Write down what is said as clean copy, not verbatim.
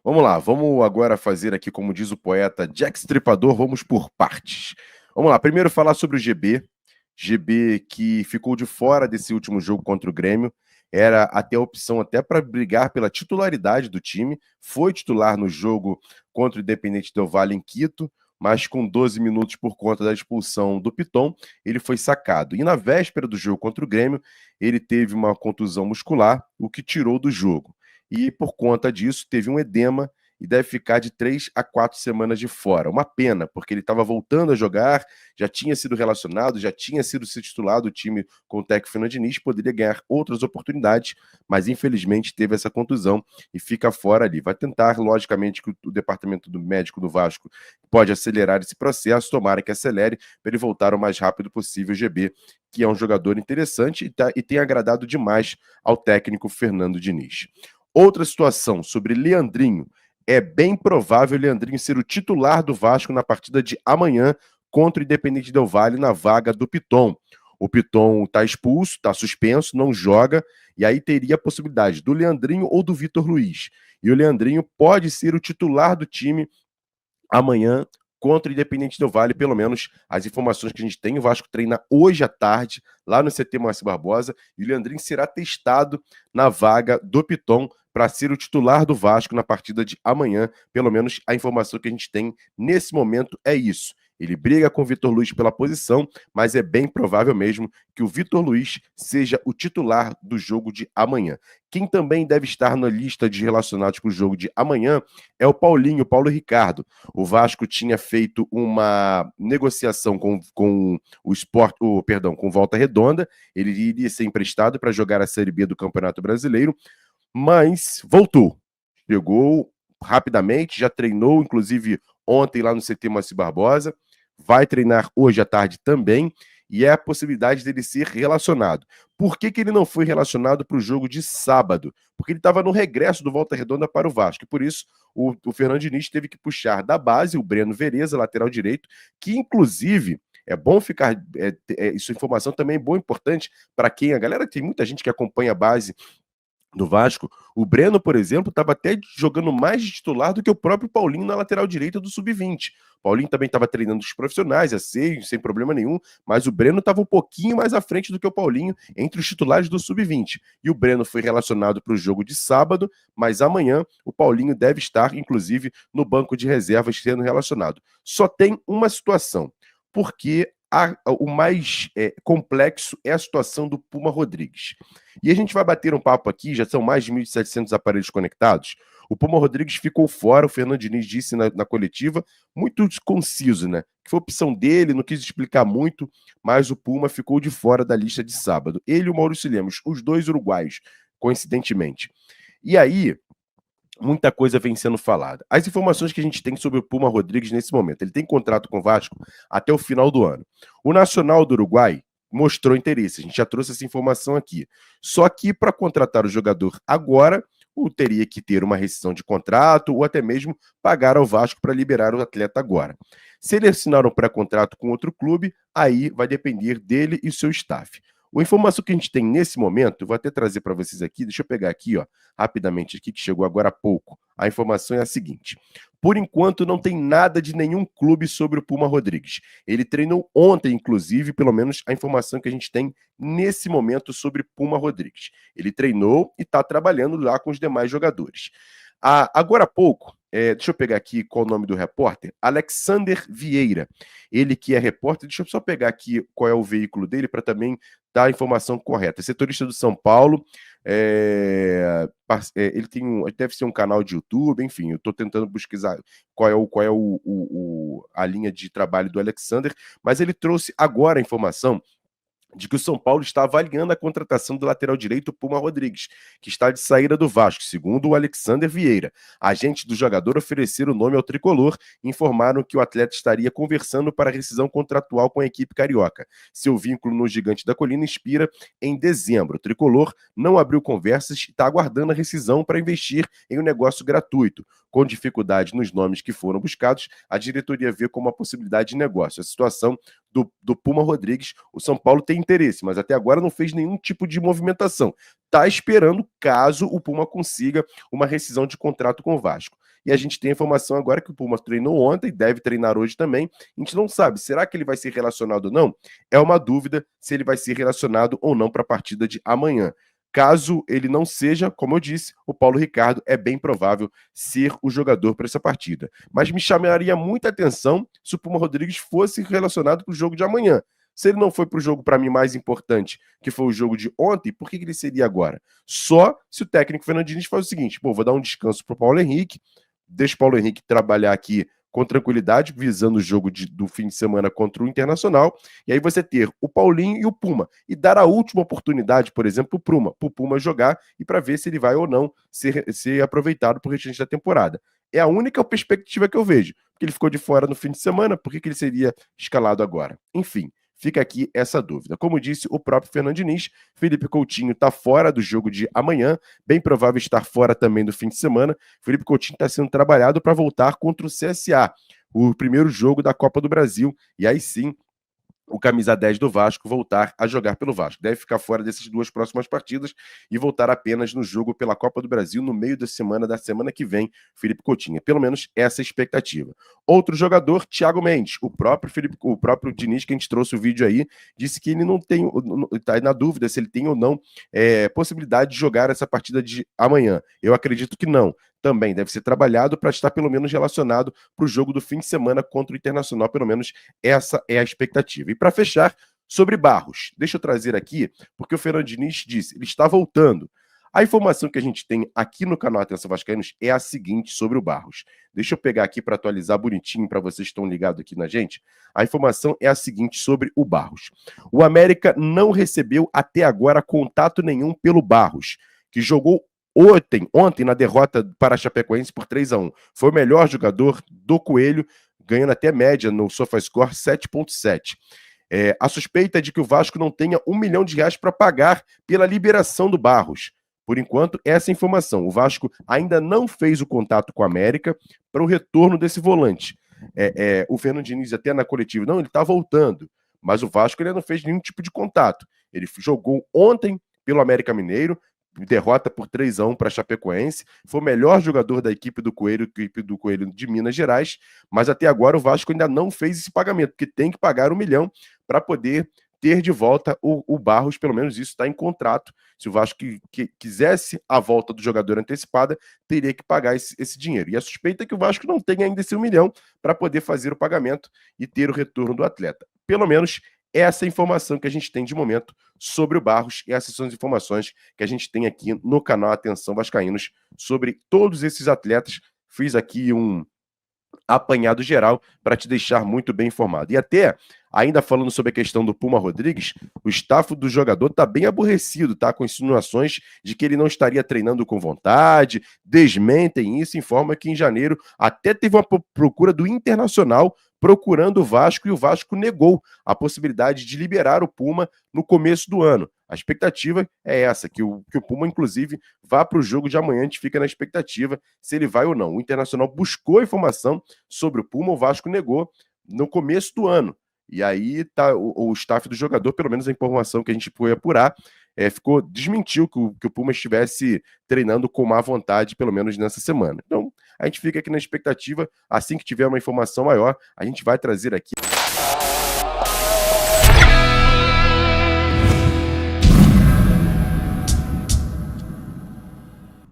Vamos lá, vamos agora fazer aqui, como diz o poeta Jack Stripador, vamos por partes. Vamos lá, primeiro falar sobre o GB. GB que ficou de fora desse último jogo contra o Grêmio. Era até a opção até para brigar pela titularidade do time. Foi titular no jogo contra o Independente Del Valle em Quito, mas com 12 minutos por conta da expulsão do Piton, ele foi sacado. E na véspera do jogo contra o Grêmio, ele teve uma contusão muscular, o que tirou do jogo. E por conta disso, teve um edema e deve ficar de 3 a 4 semanas de fora. Uma pena, porque ele estava voltando a jogar, já tinha sido relacionado, já tinha sido titulado o time com o técnico Fernando Diniz, poderia ganhar outras oportunidades, mas infelizmente teve essa contusão e fica fora ali. Vai tentar, logicamente, que o departamento do médico do Vasco pode acelerar esse processo, tomara que acelere, para ele voltar o mais rápido possível o GB, que é um jogador interessante e tem agradado demais ao técnico Fernando Diniz. Outra situação sobre Leandrinho. É bem provável o Leandrinho ser o titular do Vasco na partida de amanhã contra o Independente Del Valle na vaga do Piton. O Piton está expulso, está suspenso, não joga, e aí teria a possibilidade do Leandrinho ou do Vitor Luiz. E o Leandrinho pode ser o titular do time amanhã contra o Independente Del Valle, pelo menos as informações que a gente tem. O Vasco treina hoje à tarde, lá no CT Márcio Barbosa, e o Leandrinho será testado na vaga do Piton para ser o titular do Vasco na partida de amanhã. Pelo menos a informação que a gente tem nesse momento é isso. Ele briga com o Vitor Luiz pela posição, mas é bem provável mesmo que o Vitor Luiz seja o titular do jogo de amanhã. Quem também deve estar na lista de relacionados com o jogo de amanhã é o Paulinho, Paulo Ricardo. O Vasco tinha feito uma negociação com o Sport, com Volta Redonda. Ele iria ser emprestado para jogar a Série B do Campeonato Brasileiro, mas voltou. Chegou rapidamente, já treinou, inclusive ontem lá no CT Márcio Barbosa, vai treinar hoje à tarde também, e é a possibilidade dele ser relacionado. Por que ele não foi relacionado para o jogo de sábado? Porque ele estava no regresso do Volta Redonda para o Vasco, e por isso o Fernando Diniz teve que puxar da base o Breno Vereza, lateral direito, que inclusive é bom ficar. Isso informação também é boa, importante para quem. A galera, tem muita gente que acompanha a base do Vasco. O Breno, por exemplo, estava até jogando mais de titular do que o próprio Paulinho na lateral direita do Sub-20. Paulinho também estava treinando os profissionais, sem problema nenhum, mas o Breno estava um pouquinho mais à frente do que o Paulinho entre os titulares do Sub-20. E o Breno foi relacionado para o jogo de sábado, mas amanhã o Paulinho deve estar, inclusive, no banco de reservas sendo relacionado. Só tem uma situação, porque o mais complexo é a situação do Puma Rodrigues. E a gente vai bater um papo aqui, já são mais de 1.700 aparelhos conectados. O Puma Rodrigues ficou fora, o Fernando Diniz disse na coletiva, muito conciso, né? Que foi opção dele, não quis explicar muito, mas o Puma ficou de fora da lista de sábado. Ele e o Maurício Lemos, os dois uruguaios, coincidentemente. E aí, muita coisa vem sendo falada. As informações que a gente tem sobre o Puma Rodrigues nesse momento, ele tem contrato com o Vasco até o final do ano. O Nacional do Uruguai mostrou interesse, a gente já trouxe essa informação aqui. Só que para contratar o jogador agora, teria que ter uma rescisão de contrato ou até mesmo pagar ao Vasco para liberar o atleta agora. Se ele assinar um pré-contrato com outro clube, aí vai depender dele e seu staff. A informação que a gente tem nesse momento, eu vou até trazer para vocês aqui, deixa eu pegar aqui, ó, rapidamente aqui, que chegou agora há pouco. A informação é a seguinte: por enquanto não tem nada de nenhum clube sobre o Puma Rodrigues. Ele treinou ontem, inclusive, pelo menos a informação que a gente tem nesse momento sobre Puma Rodrigues. Ele treinou e está trabalhando lá com os demais jogadores. Agora há pouco, deixa eu pegar aqui qual é o nome do repórter, Alexander Vieira, ele que é repórter, deixa eu só pegar aqui qual é o veículo dele para também dar a informação correta. Setorista do São Paulo, ele deve ser um canal de YouTube, enfim, eu estou tentando pesquisar qual é a linha de trabalho do Alexander, mas ele trouxe agora a informação de que o São Paulo está avaliando a contratação do lateral direito Puma Rodrigues, que está de saída do Vasco, segundo o Alexander Vieira. Agentes do jogador ofereceram o nome ao tricolor e informaram que o atleta estaria conversando para rescisão contratual com a equipe carioca. Seu vínculo no Gigante da Colina expira em dezembro. O tricolor não abriu conversas e está aguardando a rescisão para investir em um negócio gratuito. Com dificuldade nos nomes que foram buscados, a diretoria vê como uma possibilidade de negócio. A situação do Puma Rodrigues. O São Paulo tem interesse, mas até agora não fez nenhum tipo de movimentação. Está esperando caso o Puma consiga uma rescisão de contrato com o Vasco. E a gente tem a informação agora que o Puma treinou ontem, deve treinar hoje também. A gente não sabe, será que ele vai ser relacionado ou não? É uma dúvida se ele vai ser relacionado ou não para a partida de amanhã. Caso ele não seja, como eu disse, o Paulo Ricardo é bem provável ser o jogador para essa partida. Mas me chamaria muita atenção se o Puma Rodrigues fosse relacionado para o jogo de amanhã. Se ele não foi para o jogo, para mim, mais importante, que foi o jogo de ontem, por que ele seria agora? Só se o técnico Fernando Diniz faz o seguinte: pô, vou dar um descanso para o Paulo Henrique, deixa o Paulo Henrique trabalhar aqui com tranquilidade, visando o jogo do fim de semana contra o Internacional, e aí você ter o Paulinho e o Puma, e dar a última oportunidade, por exemplo, para o Puma jogar, e para ver se ele vai ou não ser aproveitado por restante da temporada. É a única perspectiva que eu vejo, porque ele ficou de fora no fim de semana, por que ele seria escalado agora? Enfim, fica aqui essa dúvida. Como disse o próprio Fernando Diniz, Felipe Coutinho está fora do jogo de amanhã, bem provável estar fora também do fim de semana. Felipe Coutinho está sendo trabalhado para voltar contra o CSA, o primeiro jogo da Copa do Brasil, e aí sim o camisa 10 do Vasco voltar a jogar pelo Vasco. Deve ficar fora dessas duas próximas partidas e voltar apenas no jogo pela Copa do Brasil no meio da semana que vem, Felipe Coutinho. Pelo menos essa é a expectativa. Outro jogador, Thiago Mendes. O próprio Diniz, que a gente trouxe o vídeo aí, disse que ele não tem, está na dúvida se ele tem ou não possibilidade de jogar essa partida de amanhã. Eu acredito que não. Também deve ser trabalhado para estar pelo menos relacionado para o jogo do fim de semana contra o Internacional, pelo menos essa é a expectativa. E para fechar, sobre Barros, deixa eu trazer aqui, porque o Fernando Diniz disse, ele está voltando. A informação que a gente tem aqui no canal Atenção Vascaínos é a seguinte sobre o Barros. Deixa eu pegar aqui para atualizar bonitinho para vocês que estão ligados aqui na gente. A informação é a seguinte sobre o Barros. O América não recebeu até agora contato nenhum pelo Barros, que jogou ontem na derrota para a Chapecoense por 3-1. Foi o melhor jogador do Coelho, ganhando até média no SofaScore 7.7. A suspeita é de que o Vasco não tenha R$1 milhão para pagar pela liberação do Barros. Por enquanto, essa é a informação. O Vasco ainda não fez o contato com a América para o retorno desse volante. O Fernando Diniz até na coletiva, não, ele está voltando. Mas o Vasco ele não fez nenhum tipo de contato. Ele jogou ontem pelo América Mineiro, derrota por 3-1 para a Chapecoense, foi o melhor jogador da equipe do Coelho de Minas Gerais, mas até agora o Vasco ainda não fez esse pagamento, porque tem que pagar R$1 milhão para poder ter de volta o Barros, pelo menos isso está em contrato. Se o Vasco quisesse a volta do jogador antecipada, teria que pagar esse dinheiro. E a suspeita é que o Vasco não tenha ainda esse R$1 milhão para poder fazer o pagamento e ter o retorno do atleta. Pelo menos essa é a informação que a gente tem de momento sobre o Barros e essas são as informações que a gente tem aqui no canal Atenção Vascaínos sobre todos esses atletas. Fiz aqui um apanhado geral para te deixar muito bem informado. E até, ainda falando sobre a questão do Puma Rodrigues, o staff do jogador está bem aborrecido, tá? Com insinuações de que ele não estaria treinando com vontade, desmentem isso, informa que em janeiro até teve uma procura do Internacional procurando o Vasco e o Vasco negou a possibilidade de liberar o Puma no começo do ano. A expectativa é essa, que o Puma, inclusive, vá para o jogo de amanhã. A gente fica na expectativa se ele vai ou não. O Internacional buscou informação sobre o Puma, o Vasco negou no começo do ano. E aí tá o staff do jogador, pelo menos a informação que a gente foi apurar, desmentiu que o Puma estivesse treinando com má vontade, pelo menos nessa semana. Então, a gente fica aqui na expectativa, assim que tiver uma informação maior, a gente vai trazer aqui.